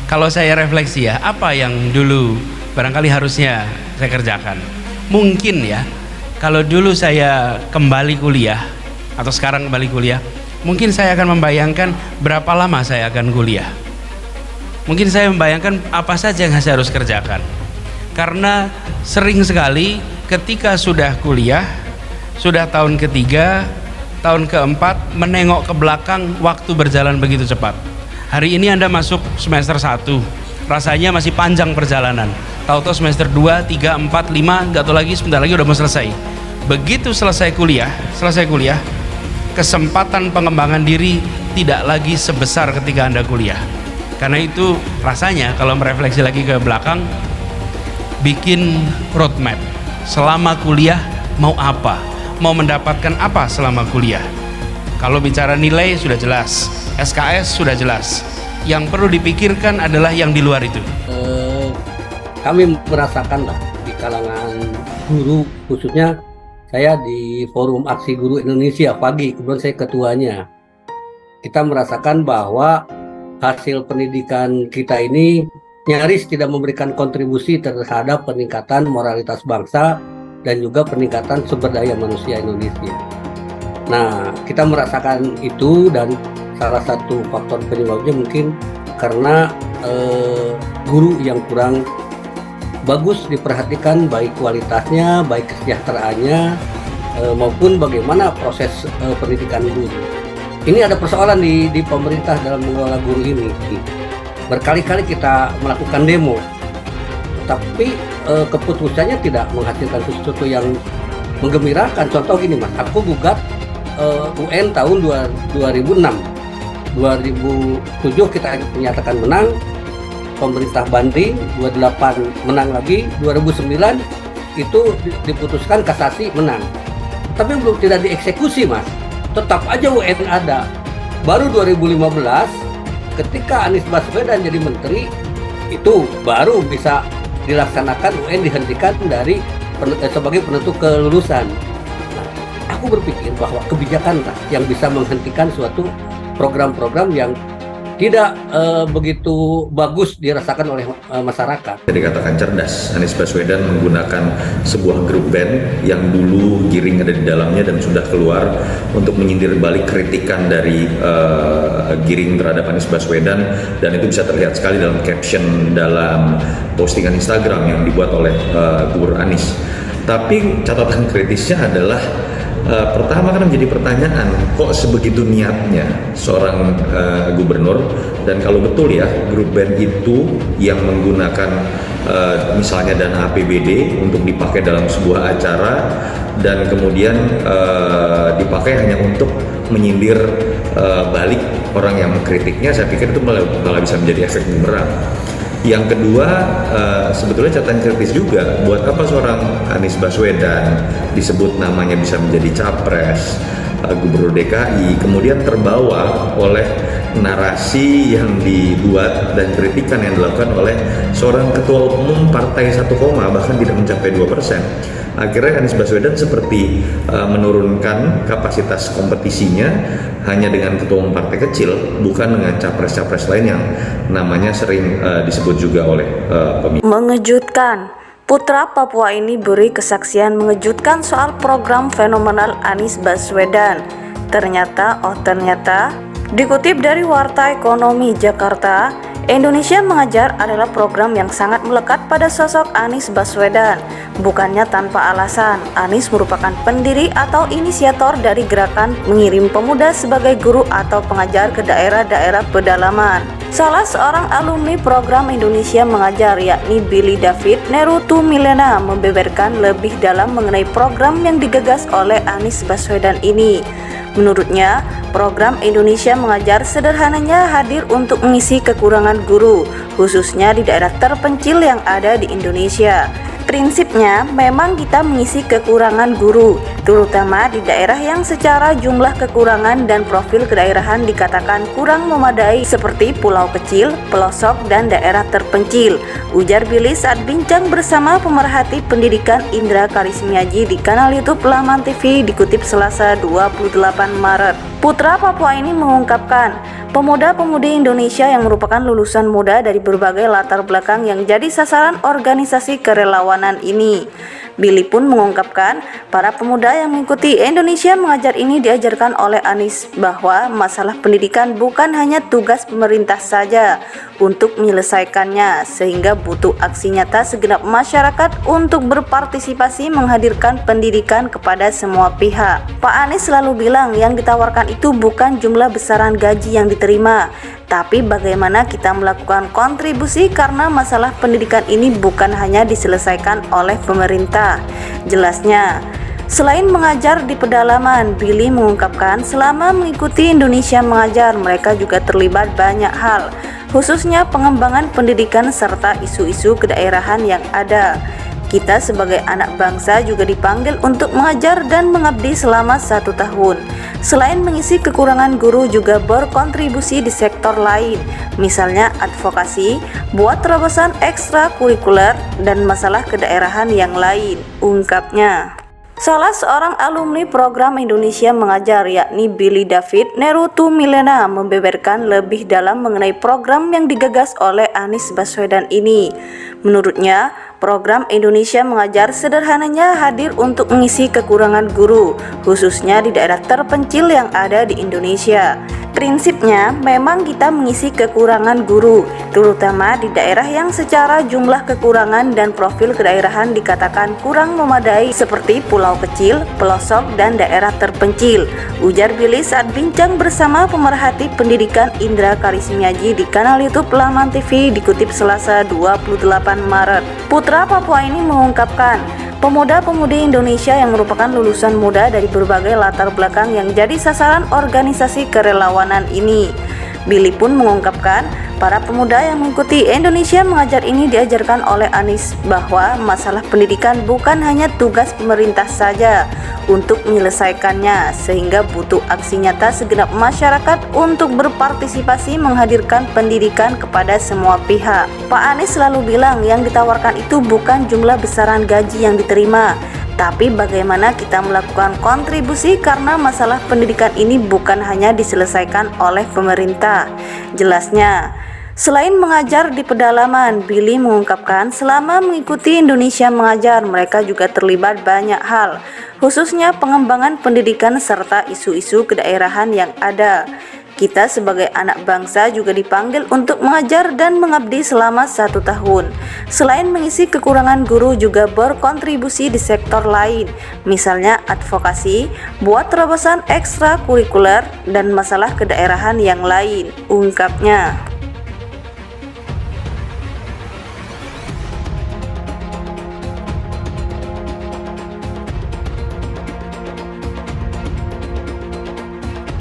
Kalau saya refleksi ya, apa yang dulu barangkali harusnya saya kerjakan? Mungkin ya, kalau dulu saya kembali kuliah atau sekarang kembali kuliah, mungkin saya akan membayangkan berapa lama saya akan kuliah. Mungkin saya membayangkan apa saja yang saya harus kerjakan. Karena sering sekali ketika sudah kuliah, sudah tahun ketiga, tahun keempat, menengok ke belakang, waktu berjalan begitu cepat. Hari ini Anda masuk semester 1, rasanya masih panjang perjalanan. Tahu-tahu semester 2, 3, 4, 5, nggak tahu lagi, sebentar lagi udah mau selesai. Begitu selesai kuliah, kesempatan pengembangan diri tidak lagi sebesar ketika Anda kuliah. Karena itu rasanya kalau merefleksi lagi ke belakang, bikin roadmap. Selama kuliah mau apa? Mau mendapatkan apa selama kuliah? Kalau bicara nilai sudah jelas, SKS sudah jelas. Yang perlu dipikirkan adalah yang di luar itu. Kami merasakan lah di kalangan guru, khususnya saya di Forum Aksi Guru Indonesia, pagi, kebetulan saya ketuanya. Kita merasakan bahwa hasil pendidikan kita ini nyaris tidak memberikan kontribusi terhadap peningkatan moralitas bangsa dan juga peningkatan sumber daya manusia Indonesia. Nah, kita merasakan itu, dan salah satu faktor penyebabnya mungkin karena guru yang kurang bagus diperhatikan, baik kualitasnya, baik kesejahteraannya, maupun bagaimana proses pendidikan guru. Ini ada persoalan di pemerintah dalam mengelola guru ini. Berkali-kali kita melakukan demo, tapi keputusannya tidak menghasilkan sesuatu yang menggembirakan. Contoh gini Mas, aku gugat UN tahun 2006, 2007 kita menyatakan menang, pemerintah banding, 28 menang lagi, 2009 itu diputuskan kasasi menang. Tapi belum, tidak dieksekusi Mas, tetap aja UN ada. Baru 2015 ketika Anies Baswedan jadi menteri, itu baru bisa dilaksanakan UN dihentikan dari sebagai penentu kelulusan. Aku berpikir bahwa kebijakan yang bisa menghentikan suatu program-program yang tidak begitu bagus dirasakan oleh masyarakat. Jadi dikatakan cerdas, Anies Baswedan menggunakan sebuah grup band yang dulu Giring ada di dalamnya dan sudah keluar untuk menyindir balik kritikan dari Giring terhadap Anies Baswedan, dan itu bisa terlihat sekali dalam caption dalam postingan Instagram yang dibuat oleh Gubernur Anies. Tapi catatan kritisnya adalah pertama kan menjadi pertanyaan, kok sebegitu niatnya seorang gubernur, dan kalau betul ya grup band itu yang menggunakan misalnya dana APBD untuk dipakai dalam sebuah acara dan kemudian dipakai hanya untuk menyindir balik orang yang mengkritiknya, saya pikir itu malah bisa menjadi efek bumerang. Yang kedua, sebetulnya catatan kritis juga, buat apa seorang Anies Baswedan disebut namanya bisa menjadi capres Gubernur DKI, kemudian terbawa oleh narasi yang dibuat dan kritikan yang dilakukan oleh seorang ketua umum partai 1, bahkan tidak mencapai 2%. Akhirnya Anies Baswedan seperti menurunkan kapasitas kompetisinya hanya dengan ketua umum partai kecil, bukan dengan capres-capres lain yang namanya sering disebut juga oleh pemilih. Mengejutkan, putra Papua ini beri kesaksian mengejutkan soal program fenomenal Anies Baswedan. Ternyata dikutip dari Warta Ekonomi Jakarta, Indonesia Mengajar adalah program yang sangat melekat pada sosok Anies Baswedan. Bukannya tanpa alasan, Anies merupakan pendiri atau inisiator dari gerakan mengirim pemuda sebagai guru atau pengajar ke daerah-daerah pedalaman. Salah seorang alumni program Indonesia Mengajar, yakni Billy David Nerutu Milena, membeberkan lebih dalam mengenai program yang digagas oleh Anies Baswedan ini. Menurutnya, program Indonesia Mengajar sederhananya hadir untuk mengisi kekurangan guru, khususnya di daerah terpencil yang ada di Indonesia. Prinsipnya memang kita mengisi kekurangan guru, terutama di daerah yang secara jumlah kekurangan dan profil kedaerahan dikatakan kurang memadai seperti pulau kecil, pelosok, dan daerah terpencil, ujar Billy saat bincang bersama pemerhati pendidikan Indra Karismiaji di kanal YouTube Laman TV, dikutip Selasa 28 Maret. Putra Papua ini mengungkapkan, pemuda-pemudi Indonesia yang merupakan lulusan muda dari berbagai latar belakang yang jadi sasaran organisasi kerelawanan ini. Billy pun mengungkapkan, para pemuda yang mengikuti Indonesia Mengajar ini diajarkan oleh Anies bahwa masalah pendidikan bukan hanya tugas pemerintah saja untuk menyelesaikannya, sehingga butuh aksi nyata segenap masyarakat untuk berpartisipasi menghadirkan pendidikan kepada semua pihak. Pak Anies selalu bilang yang ditawarkan itu bukan jumlah besaran gaji yang diterima, tapi bagaimana kita melakukan kontribusi karena masalah pendidikan ini bukan hanya diselesaikan oleh pemerintah. Jelasnya, selain mengajar di pedalaman, Billy mengungkapkan selama mengikuti Indonesia Mengajar mereka juga terlibat banyak hal, khususnya pengembangan pendidikan serta isu-isu kedaerahan yang ada. Kita sebagai anak bangsa juga dipanggil untuk mengajar dan mengabdi selama 1 tahun. Selain mengisi kekurangan guru juga berkontribusi di sektor lain, misalnya advokasi, buat terobosan ekstrakurikuler, dan masalah kedaerahan yang lain, ungkapnya. Salah seorang alumni program Indonesia Mengajar yakni Billy David Nerutu Milena membeberkan lebih dalam mengenai program yang digagas oleh Anies Baswedan ini. Menurutnya, program Indonesia Mengajar sederhananya hadir untuk mengisi kekurangan guru, khususnya di daerah terpencil yang ada di Indonesia. Prinsipnya, memang kita mengisi kekurangan guru, terutama di daerah yang secara jumlah kekurangan dan profil kedaerahan dikatakan kurang memadai seperti pulau kecil, pelosok, dan daerah terpencil, ujar Billy saat bincang bersama pemerhati pendidikan Indra Karismiaji di kanal YouTube Laman TV dikutip Selasa 28 Maret. Putra Papua ini mengungkapkan, pemuda-pemudi Indonesia yang merupakan lulusan muda dari berbagai latar belakang yang jadi sasaran organisasi kerelawanan ini. Billy pun mengungkapkan, para pemuda yang mengikuti Indonesia Mengajar ini diajarkan oleh Anies bahwa masalah pendidikan bukan hanya tugas pemerintah saja untuk menyelesaikannya, sehingga butuh aksi nyata segenap masyarakat untuk berpartisipasi menghadirkan pendidikan kepada semua pihak. Pak Anies selalu bilang yang ditawarkan itu bukan jumlah besaran gaji yang diterima, tapi bagaimana kita melakukan kontribusi karena masalah pendidikan ini bukan hanya diselesaikan oleh pemerintah. Jelasnya, selain mengajar di pedalaman, Billy mengungkapkan selama mengikuti Indonesia Mengajar mereka juga terlibat banyak hal, khususnya pengembangan pendidikan serta isu-isu kedaerahan yang ada. Kita sebagai anak bangsa juga dipanggil untuk mengajar dan mengabdi selama 1 tahun. Selain mengisi kekurangan guru juga berkontribusi di sektor lain, misalnya advokasi, buat terobosan ekstrakurikuler, dan masalah kedaerahan yang lain, ungkapnya.